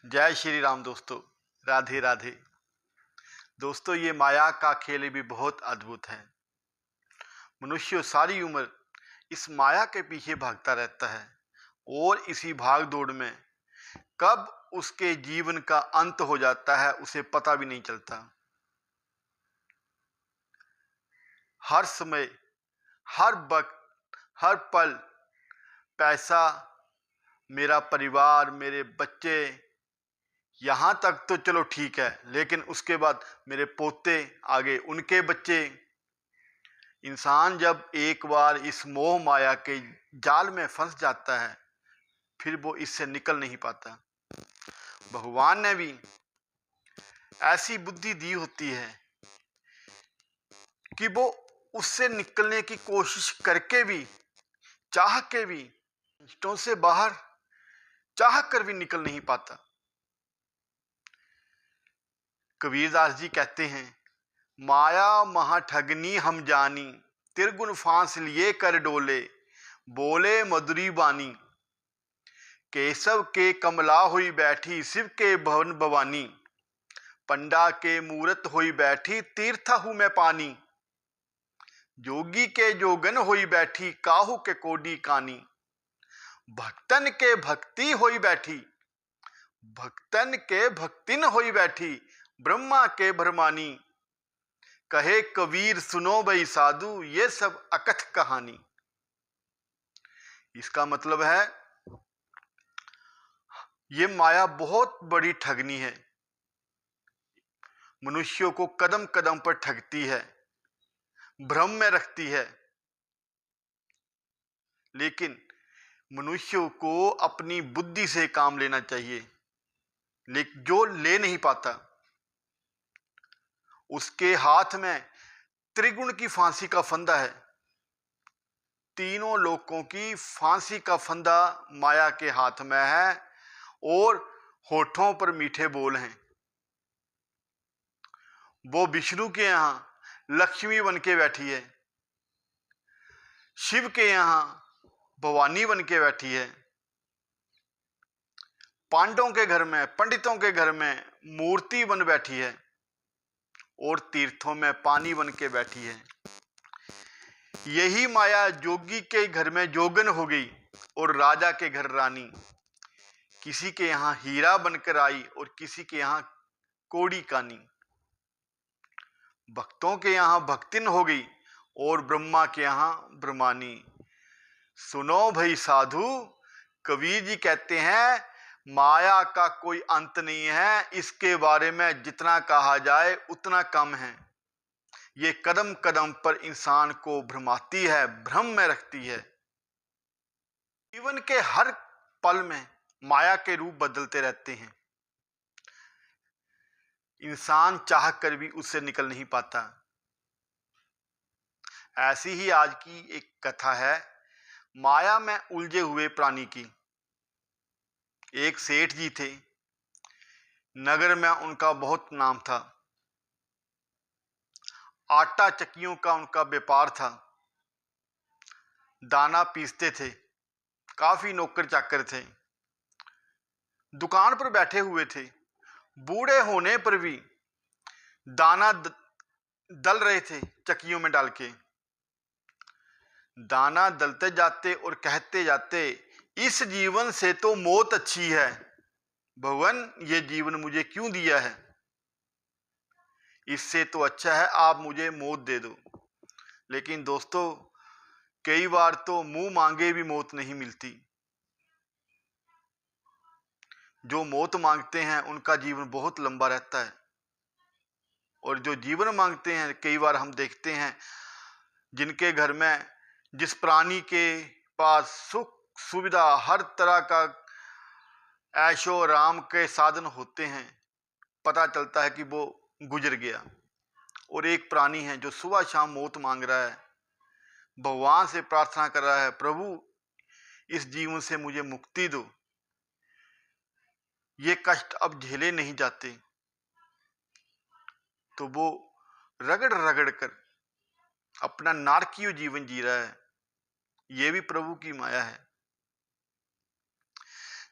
जय श्री राम दोस्तों। राधे राधे। दोस्तों, ये माया का खेल भी बहुत अद्भुत है। मनुष्य सारी उम्र इस माया के पीछे भागता रहता है और इसी भाग दौड़ में कब उसके जीवन का अंत हो जाता है उसे पता भी नहीं चलता। हर समय, हर वक्त, हर पल पैसा, मेरा परिवार, मेरे बच्चे, यहाँ तक तो चलो ठीक है, लेकिन उसके बाद मेरे पोते, आगे उनके बच्चे। इंसान जब एक बार इस मोह माया के जाल में फंस जाता है फिर वो इससे निकल नहीं पाता। भगवान ने भी ऐसी बुद्धि दी होती है कि वो उससे निकलने की कोशिश करके भी, चाह के भी, इष्टों से बाहर चाह कर भी निकल नहीं पाता। कबीरदास जी कहते हैं, माया महा ठगनी हम जानी, त्रिगुण फांस लिए कर डोले, बोले मधुरी बानी, केशव के कमला हुई बैठी, शिव के भवन भवानी, पंडा के मूरत हुई बैठी, तीर्थ हूं मैं पानी, जोगी के जोगन हुई बैठी, काहू के कोडी कानी, भक्तन के भक्ति हुई बैठी, भक्तन के भक्तिन हुई बैठी, ब्रह्मा के भरमानी, कहे कबीर सुनो भाई साधु, ये सब अकथ कहानी। इसका मतलब है ये माया बहुत बड़ी ठगनी है, मनुष्यों को कदम कदम पर ठगती है, भ्रम में रखती है। लेकिन मनुष्यों को अपनी बुद्धि से काम लेना चाहिए, लेकिन जो ले नहीं पाता उसके हाथ में त्रिगुण की फांसी का फंदा है। तीनों लोकों की फांसी का फंदा माया के हाथ में है और होठों पर मीठे बोल हैं। वो विष्णु के यहां लक्ष्मी बन के बैठी है, शिव के यहां भवानी बन के बैठी है, पांडवों के घर में, पंडितों के घर में मूर्ति बन बैठी है और तीर्थों में पानी बन के बैठी है। यही माया जोगी के घर में जोगन हो गई और राजा के घर रानी। किसी के यहां हीरा बनकर आई और किसी के यहां कोड़ी कानी। भक्तों के यहां भक्तिन हो गई और ब्रह्मा के यहां ब्रह्मानी। सुनो भाई साधु, कबीर जी कहते हैं माया का कोई अंत नहीं है, इसके बारे में जितना कहा जाए उतना कम है। ये कदम कदम पर इंसान को भ्रमाती है, भ्रम में रखती है। जीवन के हर पल में माया के रूप बदलते रहते हैं, इंसान चाह कर भी उससे निकल नहीं पाता। ऐसी ही आज की एक कथा है माया में उलझे हुए प्राणी की। एक सेठ जी थे, नगर में उनका बहुत नाम था, आटा चक्कियों का उनका व्यापार था, दाना पीसते थे, काफी नौकर चाकर थे, दुकान पर बैठे हुए थे। बूढ़े होने पर भी दाना दल रहे थे चक्कियों में डाल के। दाना दलते जाते और कहते जाते, इस जीवन से तो मौत अच्छी है, भगवान ये जीवन मुझे क्यों दिया है, इससे तो अच्छा है आप मुझे मौत दे दो। लेकिन दोस्तों, कई बार तो मुंह मांगे भी मौत नहीं मिलती। जो मौत मांगते हैं उनका जीवन बहुत लंबा रहता है और जो जीवन मांगते हैं, कई बार हम देखते हैं जिनके घर में, जिस प्राणी के पास सुख सुविधा, हर तरह का ऐशो आराम के साधन होते हैं, पता चलता है कि वो गुजर गया। और एक प्राणी है जो सुबह शाम मौत मांग रहा है, भगवान से प्रार्थना कर रहा है, प्रभु इस जीवन से मुझे मुक्ति दो, ये कष्ट अब झेले नहीं जाते। तो वो रगड़ रगड़ कर अपना नारकीय जीवन जी रहा है। ये भी प्रभु की माया है।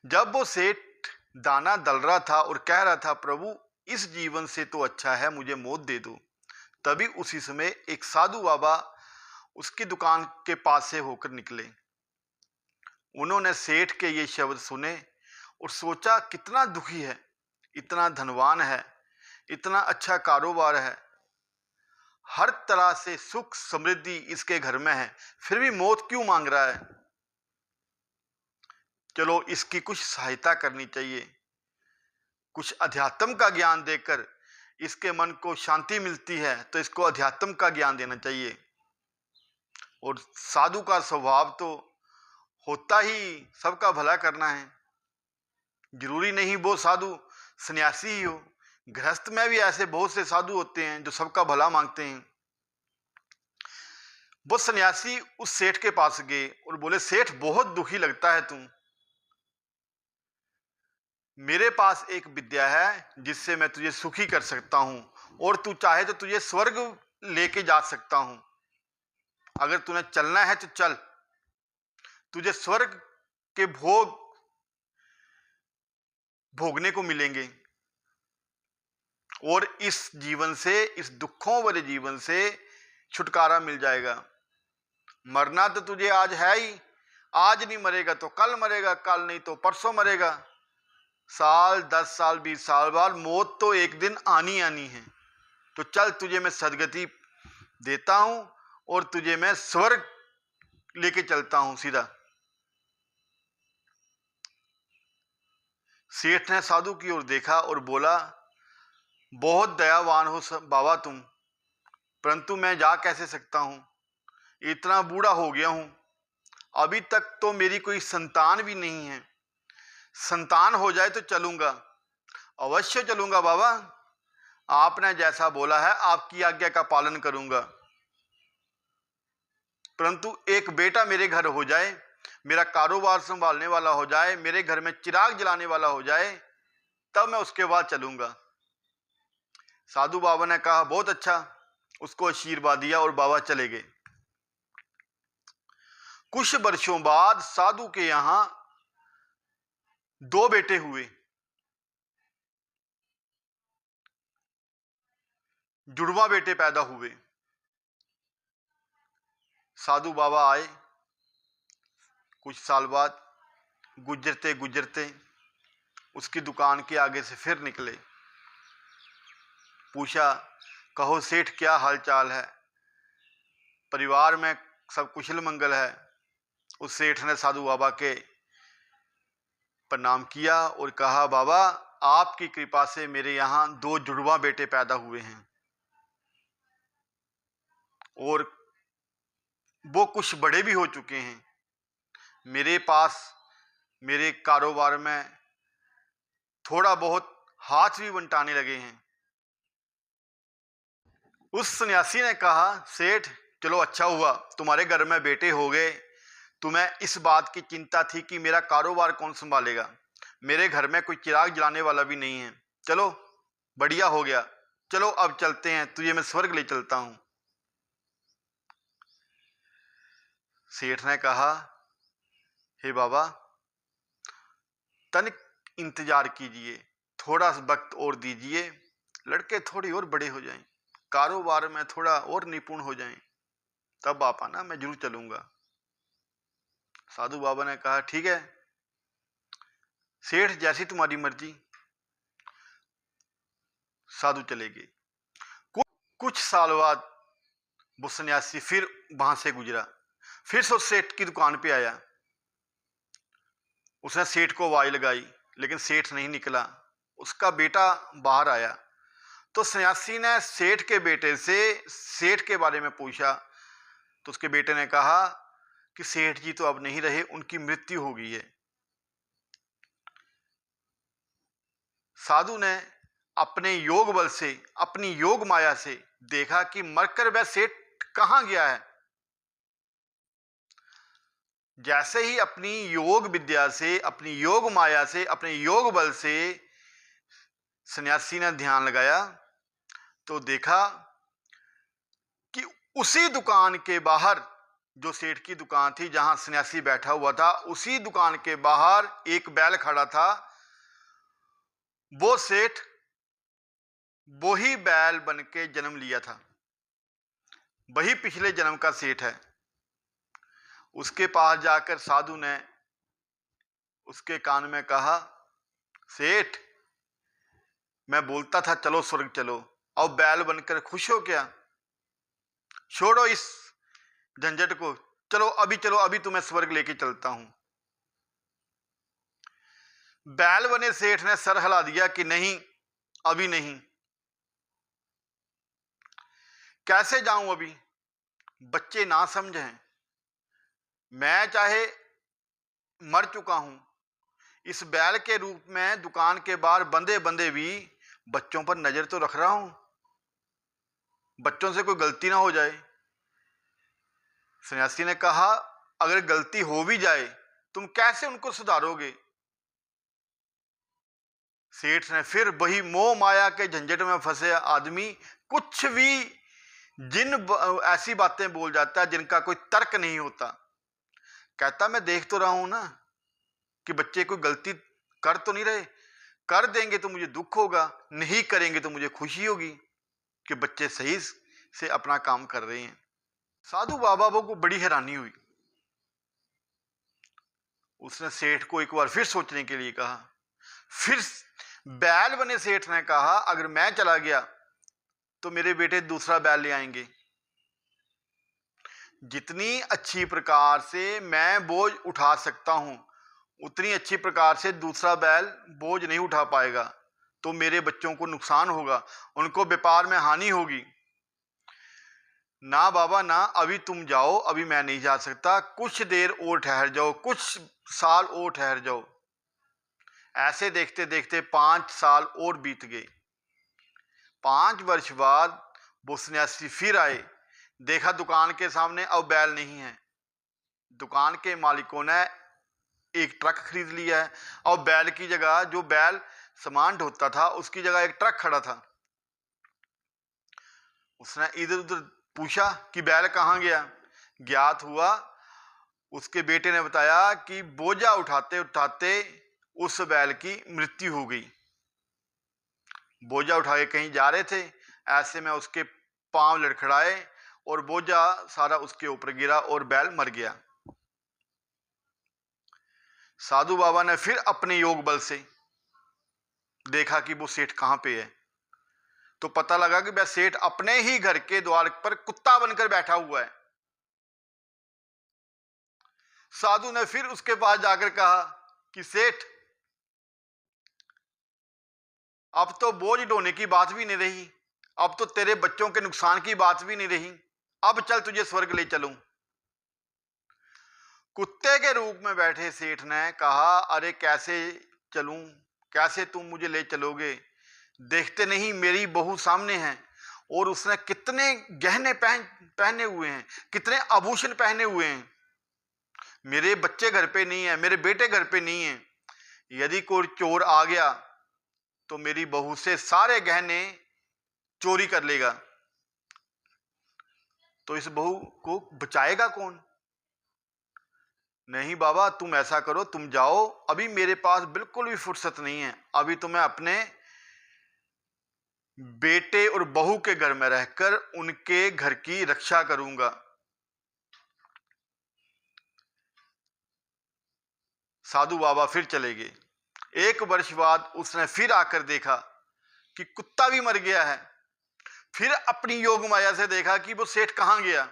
जब वो सेठ दाना दल रहा था और कह रहा था, प्रभु इस जीवन से तो अच्छा है मुझे मौत दे दो। तभी उसी समय एक साधु बाबा उसकी दुकान के पास से होकर निकले। उन्होंने सेठ के ये शब्द सुने और सोचा, कितना दुखी है, इतना धनवान है, इतना अच्छा कारोबार है, हर तरह से सुख समृद्धि इसके घर में है, फिर भी मौत क्यों मांग रहा है। चलो इसकी कुछ सहायता करनी चाहिए, कुछ अध्यात्म का ज्ञान देकर इसके मन को शांति मिलती है तो इसको अध्यात्म का ज्ञान देना चाहिए। और साधु का स्वभाव तो होता ही सबका भला करना है, जरूरी नहीं वो साधु सन्यासी ही हो, गृहस्थ में भी ऐसे बहुत से साधु होते हैं जो सबका भला मांगते हैं। वो सन्यासी उस सेठ के पास गए और बोले, सेठ बहुत दुखी लगता है तुम, मेरे पास एक विद्या है जिससे मैं तुझे सुखी कर सकता हूं और तू चाहे तो तुझे स्वर्ग लेके जा सकता हूं। अगर तूने चलना है तो चल, तुझे स्वर्ग के भोग भोगने को मिलेंगे और इस जीवन से, इस दुखों वाले जीवन से छुटकारा मिल जाएगा। मरना तो तुझे आज है ही, आज नहीं मरेगा तो कल मरेगा, कल नहीं तो परसों मरेगा। साल 10 साल 20 साल बाद मौत तो एक दिन आनी आनी है। तो चल, तुझे मैं सदगति देता हूं और तुझे मैं स्वर्ग लेके चलता हूं सीधा। सेठ ने साधु की ओर देखा और बोला, बहुत दयावान हो बाबा तुम, परंतु मैं जा कैसे सकता हूं, इतना बूढ़ा हो गया हूं, अभी तक तो मेरी कोई संतान भी नहीं है, संतान हो जाए तो चलूंगा, अवश्य चलूंगा बाबा, आपने जैसा बोला है आपकी आज्ञा का पालन करूंगा, परंतु एक बेटा मेरे घर हो जाए, मेरा कारोबार संभालने वाला हो जाए, मेरे घर में चिराग जलाने वाला हो जाए, तब मैं उसके बाद चलूंगा। साधु बाबा ने कहा, बहुत अच्छा, उसको आशीर्वाद दिया और बाबा चले गए। कुछ वर्षों बाद साधु के यहां 2 बेटे हुए, जुड़वा बेटे पैदा हुए। साधु बाबा आए, कुछ साल बाद गुजरते गुजरते उसकी दुकान के आगे से फिर निकले। पूछा, कहो सेठ क्या हाल चाल है, परिवार में सब कुशल मंगल है। उस सेठ ने साधु बाबा के प्रणाम किया और कहा, बाबा आपकी कृपा से मेरे यहाँ 2 जुड़वा बेटे पैदा हुए हैं और वो कुछ बड़े भी हो चुके हैं, मेरे पास मेरे कारोबार में थोड़ा बहुत हाथ भी बंटाने लगे हैं। उस सन्यासी ने कहा, सेठ चलो अच्छा हुआ तुम्हारे घर में बेटे हो गए, तुम्हें इस बात की चिंता थी कि मेरा कारोबार कौन संभालेगा, मेरे घर में कोई चिराग जलाने वाला भी नहीं है, चलो बढ़िया हो गया, चलो अब चलते हैं, तुझे मैं स्वर्ग ले चलता हूं। सेठ ने कहा, हे बाबा तनिक इंतजार कीजिए, थोड़ा वक्त और दीजिए, लड़के थोड़ी और बड़े हो जाएं, कारोबार में थोड़ा और निपुण हो जाएं, तब आप आना, मैं जरूर चलूंगा। साधु बाबा ने कहा, ठीक है सेठ, जैसी तुम्हारी मर्जी। साधु चले गए। कुछ साल बाद वो सन्यासी फिर वहां से गुजरा, फिर से उस सेठ की दुकान पे आया। उसने सेठ को आवाज लगाई लेकिन सेठ नहीं निकला। उसका बेटा बाहर आया तो सन्यासी ने सेठ के बेटे से सेठ के बारे में पूछा तो उसके बेटे ने कहा कि सेठ जी तो अब नहीं रहे, उनकी मृत्यु हो गई है। साधु ने अपने योग बल से, अपनी योग माया से देखा कि मरकर वह सेठ कहां गया है। जैसे ही अपनी योग विद्या से, अपनी योग माया से, अपने योग बल से सन्यासी ने ध्यान लगाया तो देखा कि उसी दुकान के बाहर, जो सेठ की दुकान थी जहां सन्यासी बैठा हुआ था, उसी दुकान के बाहर एक बैल खड़ा था वो सेठ वो ही बैल बन के जन्म लिया था, वही पिछले जन्म का सेठ है। उसके पास जाकर साधु ने उसके कान में कहा, सेठ, मैं बोलता था चलो स्वर्ग चलो, अब बैल बनकर खुश हो क्या? छोड़ो इस झंझट को, चलो अभी, चलो अभी तुम्हें स्वर्ग लेके चलता हूं। बैल बने सेठ ने सर हिला दिया कि नहीं, अभी नहीं। कैसे जाऊं अभी? बच्चे ना समझें, मैं चाहे मर चुका हूं, इस बैल के रूप में दुकान के बाहर बंधे बंधे भी बच्चों पर नजर तो रख रहा हूं, बच्चों से कोई गलती ना हो जाए। सन्यासी ने कहा, अगर गलती हो भी जाए तुम कैसे उनको सुधारोगे? सेठ ने फिर वही मोह माया के झंझट में फंसे आदमी कुछ भी ऐसी बातें बोल जाता है जिनका कोई तर्क नहीं होता। कहता, मैं देख तो रहा हूं ना कि बच्चे कोई गलती कर तो नहीं रहे, कर देंगे तो मुझे दुख होगा, नहीं करेंगे तो मुझे खुशी होगी कि बच्चे सही से अपना काम कर रहे हैं। साधु बाबा को बड़ी हैरानी हुई। उसने सेठ को एक बार फिर सोचने के लिए कहा। फिर बैल बने सेठ ने कहा, अगर मैं चला गया तो मेरे बेटे दूसरा बैल ले आएंगे। जितनी अच्छी प्रकार से मैं बोझ उठा सकता हूं, उतनी अच्छी प्रकार से दूसरा बैल बोझ नहीं उठा पाएगा, तो मेरे बच्चों को नुकसान होगा, उनको व्यापार में हानि होगी। ना बाबा ना, अभी तुम जाओ, अभी मैं नहीं जा सकता, कुछ देर और ठहर जाओ, कुछ साल और ठहर जाओ। ऐसे देखते देखते 5 साल और बीत गए। 5 वर्ष बाद वो सन्यासी फिर आए। देखा दुकान के सामने अब बैल नहीं है। दुकान के मालिकों ने एक ट्रक खरीद लिया है। और बैल की जगह, जो बैल सामान ढोता था, उसकी जगह एक ट्रक खड़ा था। उसने इधर उधर पूछा कि बैल कहाँ गया। ज्ञात हुआ, उसके बेटे ने बताया कि बोझा उठाते उठाते उस बैल की मृत्यु हो गई। बोझा उठा के कहीं जा रहे थे, ऐसे में उसके पांव लड़खड़ाए और बोझा सारा उसके ऊपर गिरा और बैल मर गया। साधु बाबा ने फिर अपने योग बल से देखा कि वो सेठ कहां पे है, तो पता लगा कि वह सेठ अपने ही घर के द्वार पर कुत्ता बनकर बैठा हुआ है। साधु ने फिर उसके पास जाकर कहा कि सेठ, अब तो बोझ ढोने की बात भी नहीं रही, अब तो तेरे बच्चों के नुकसान की बात भी नहीं रही, अब चल तुझे स्वर्ग ले चलूं। कुत्ते के रूप में बैठे सेठ ने कहा, अरे कैसे चलूं, कैसे तुम मुझे ले चलोगे? देखते नहीं मेरी बहू सामने है, और उसने कितने गहने पहने हुए हैं, कितने आभूषण पहने हुए हैं। मेरे बच्चे घर पे नहीं है, मेरे बेटे घर पे नहीं है। यदि कोई चोर आ गया तो मेरी बहू से सारे गहने चोरी कर लेगा, तो इस बहू को बचाएगा कौन? नहीं बाबा, तुम ऐसा करो, तुम जाओ, अभी मेरे पास बिल्कुल भी फुर्सत नहीं है, अभी तो मैं अपने बेटे और बहू के घर में रहकर उनके घर की रक्षा करूंगा। साधु बाबा फिर चले गए। 1 वर्ष बाद उसने फिर आकर देखा कि कुत्ता भी मर गया है। फिर अपनी योग माया से देखा कि वो सेठ कहां गया।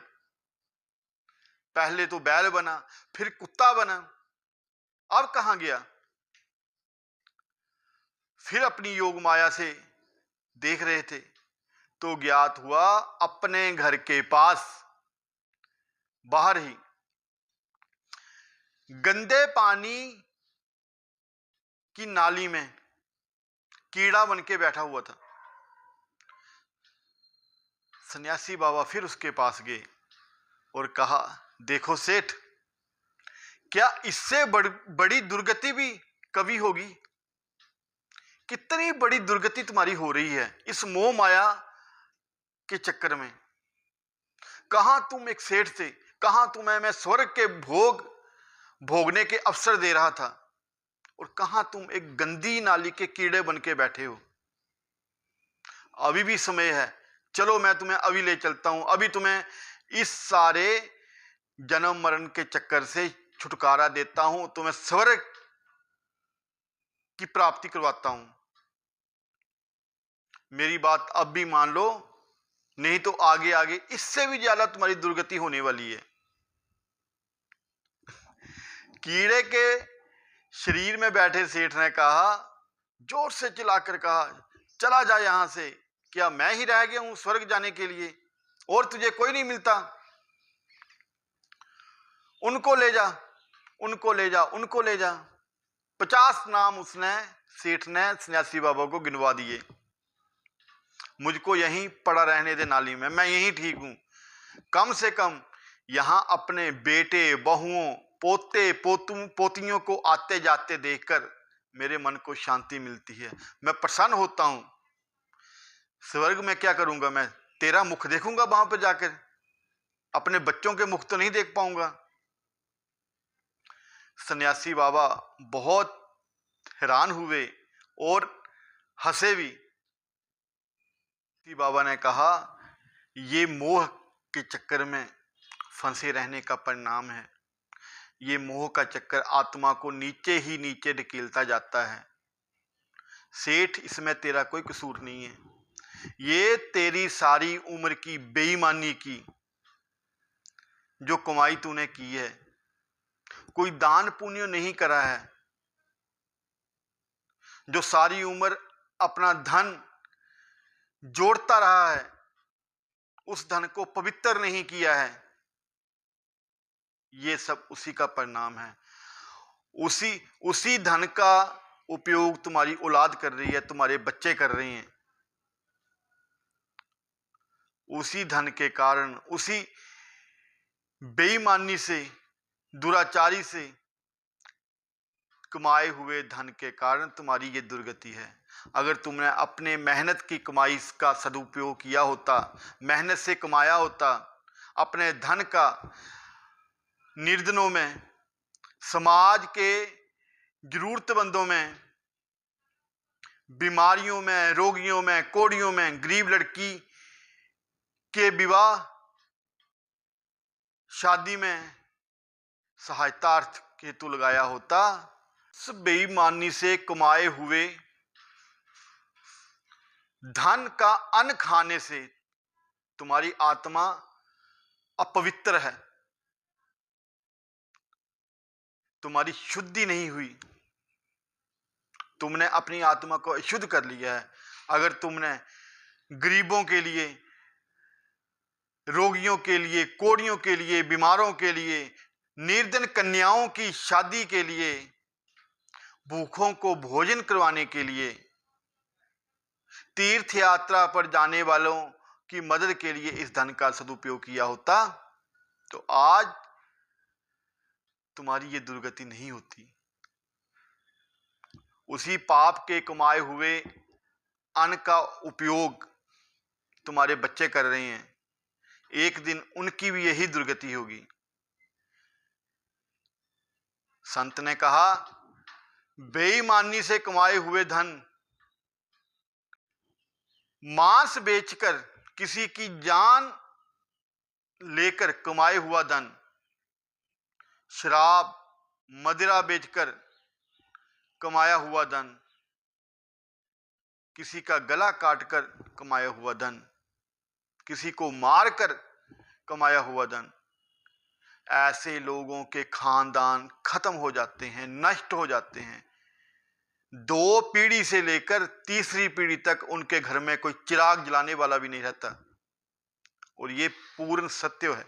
पहले तो बैल बना, फिर कुत्ता बना, अब कहां गया? फिर अपनी योग माया से देख रहे थे तो ज्ञात हुआ, अपने घर के पास बाहर ही गंदे पानी की नाली में कीड़ा बन के बैठा हुआ था। सन्यासी बाबा फिर उसके पास गए और कहा, देखो सेठ, क्या इससे बड़ी दुर्गति भी कभी होगी? कितनी बड़ी दुर्गति तुम्हारी हो रही है इस मोह माया के चक्कर में। कहां तुम एक सेठ थे, कहां तुम्हें मैं स्वर्ग के भोगने के अवसर दे रहा था, और कहां तुम एक गंदी नाली के कीड़े बन के बैठे हो। अभी भी समय है, चलो मैं तुम्हें अभी ले चलता हूं, अभी तुम्हें इस सारे जन्म मरण के चक्कर से छुटकारा देता हूं, तुम्हें स्वर्ग की प्राप्ति करवाता हूं। मेरी बात अब भी मान लो, नहीं तो आगे आगे इससे भी ज्यादा तुम्हारी दुर्गति होने वाली है। कीड़े के शरीर में बैठे सेठ ने कहा, जोर से चिल्लाकर कहा, चला जा यहां से, क्या मैं ही रह गया हूं स्वर्ग जाने के लिए और तुझे कोई नहीं मिलता? उनको ले जा, उनको ले जा, उनको ले जा। 50 नाम उसने, सेठ ने सन्यासी बाबा को गिनवा दिए। मुझको यहीं पड़ा रहने दे नाली में, मैं यहीं ठीक हूं। कम से कम यहां अपने बेटे बहुओं पोते पोतियों को आते जाते देखकर मेरे मन को शांति मिलती है, मैं प्रसन्न होता हूं। स्वर्ग में क्या करूंगा मैं? तेरा मुख देखूंगा वहां पर जाकर, अपने बच्चों के मुख तो नहीं देख पाऊंगा। सन्यासी बाबा बहुत हैरान हुए और हंसे भी। बाबा ने कहा, ये मोह के चक्कर में फंसे रहने का परिणाम है। ये मोह का चक्कर आत्मा को नीचे ही नीचे ढकेलता जाता है। सेठ, इसमें तेरा कोई कसूर नहीं है। ये तेरी सारी उम्र की बेईमानी की जो कमाई तूने की है, कोई दान पुण्य नहीं करा है, जो सारी उम्र अपना धन जोड़ता रहा है, उस धन को पवित्र नहीं किया है, ये सब उसी का परिणाम है। उसी धन का उपयोग तुम्हारी औलाद कर रही है, तुम्हारे बच्चे कर रहे हैं। उसी धन के कारण, उसी बेईमानी से, दुराचारी से कमाए हुए धन के कारण तुम्हारी ये दुर्गति है। अगर तुमने अपने मेहनत की कमाई का सदुपयोग किया होता, मेहनत से कमाया होता, अपने धन का निर्धनों में, समाज के जरूरतमंदों में, बीमारियों में, रोगियों में, कोड़ियों में, गरीब लड़की के विवाह शादी में सहायतार्थ हेतु लगाया होता, उस बेईमानी से कमाए हुए धन का अन्न खाने से तुम्हारी आत्मा अपवित्र है, तुम्हारी शुद्धि नहीं हुई, तुमने अपनी आत्मा को अशुद्ध कर लिया है। अगर तुमने गरीबों के लिए, रोगियों के लिए, कोड़ियों के लिए, बीमारों के लिए, निर्धन कन्याओं की शादी के लिए, भूखों को भोजन करवाने के लिए, तीर्थ यात्रा पर जाने वालों की मदद के लिए इस धन का सदुपयोग किया होता, तो आज तुम्हारी ये दुर्गति नहीं होती। उसी पाप के कमाए हुए अन्न का उपयोग तुम्हारे बच्चे कर रहे हैं, एक दिन उनकी भी यही दुर्गति होगी। संत ने कहा, बेईमानी से कमाए हुए धन, मांस बेचकर किसी की जान लेकर कमाए हुआ धन, शराब मदिरा बेचकर कमाया हुआ धन, किसी का गला काटकर कमाया हुआ धन, किसी को मारकर कमाया हुआ धन, ऐसे लोगों के खानदान खत्म हो जाते हैं, नष्ट हो जाते हैं। 2 पीढ़ी से लेकर तीसरी पीढ़ी तक उनके घर में कोई चिराग जलाने वाला भी नहीं रहता, और ये पूर्ण सत्य है।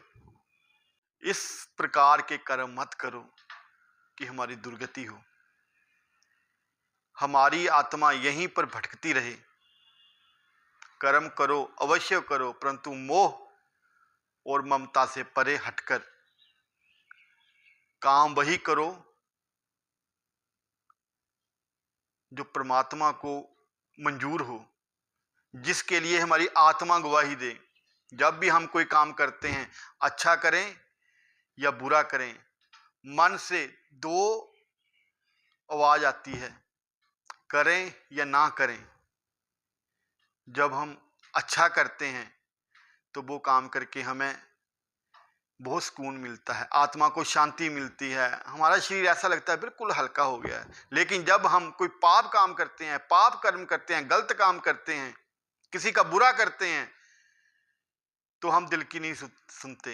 इस प्रकार के कर्म मत करो कि हमारी दुर्गति हो, हमारी आत्मा यहीं पर भटकती रहे। कर्म करो, अवश्य करो, परंतु मोह और ममता से परे हटकर काम वही करो जो परमात्मा को मंजूर हो, जिसके लिए हमारी आत्मा गवाही दे। जब भी हम कोई काम करते हैं, अच्छा करें या बुरा करें, मन से 2 आवाज़ आती है, करें या ना करें। जब हम अच्छा करते हैं तो वो काम करके हमें बहुत सुकून मिलता है, आत्मा को शांति मिलती है, हमारा शरीर ऐसा लगता है बिल्कुल हल्का हो गया है। लेकिन जब हम कोई पाप काम करते हैं, पाप कर्म करते हैं, गलत काम करते हैं, किसी का बुरा करते हैं, तो हम दिल की नहीं सुनते।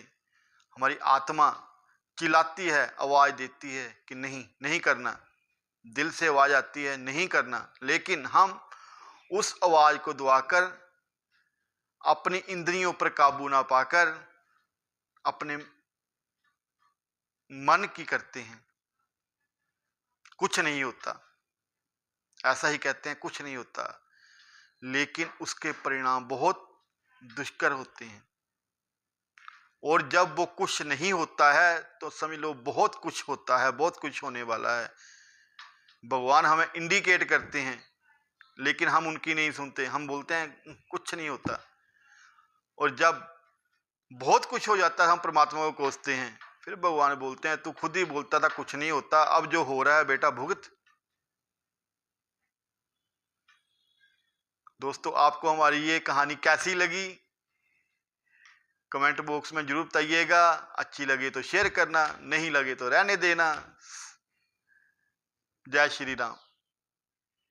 हमारी आत्मा चिल्लाती है, आवाज देती है कि नहीं, नहीं करना। दिल से आवाज आती है नहीं करना, लेकिन हम उस आवाज को दबाकर अपनी इंद्रियों पर काबू ना पाकर अपने मन की करते हैं। कुछ नहीं होता, ऐसा ही कहते हैं, कुछ नहीं होता, लेकिन उसके परिणाम बहुत दुष्कर होते हैं। और जब वो कुछ नहीं होता है तो समझ लो बहुत कुछ होता है, बहुत कुछ होने वाला है। भगवान हमें इंडिकेट करते हैं, लेकिन हम उनकी नहीं सुनते। हम बोलते हैं कुछ नहीं होता, और जब बहुत कुछ हो जाता है हम परमात्मा को कोसते हैं। फिर भगवान बोलते हैं तू खुद ही बोलता था कुछ नहीं होता, अब जो हो रहा है बेटा भुगत। दोस्तों, आपको हमारी ये कहानी कैसी लगी कमेंट बॉक्स में जरूर बताइएगा। अच्छी लगे तो शेयर करना, नहीं लगे तो रहने देना। जय श्री राम।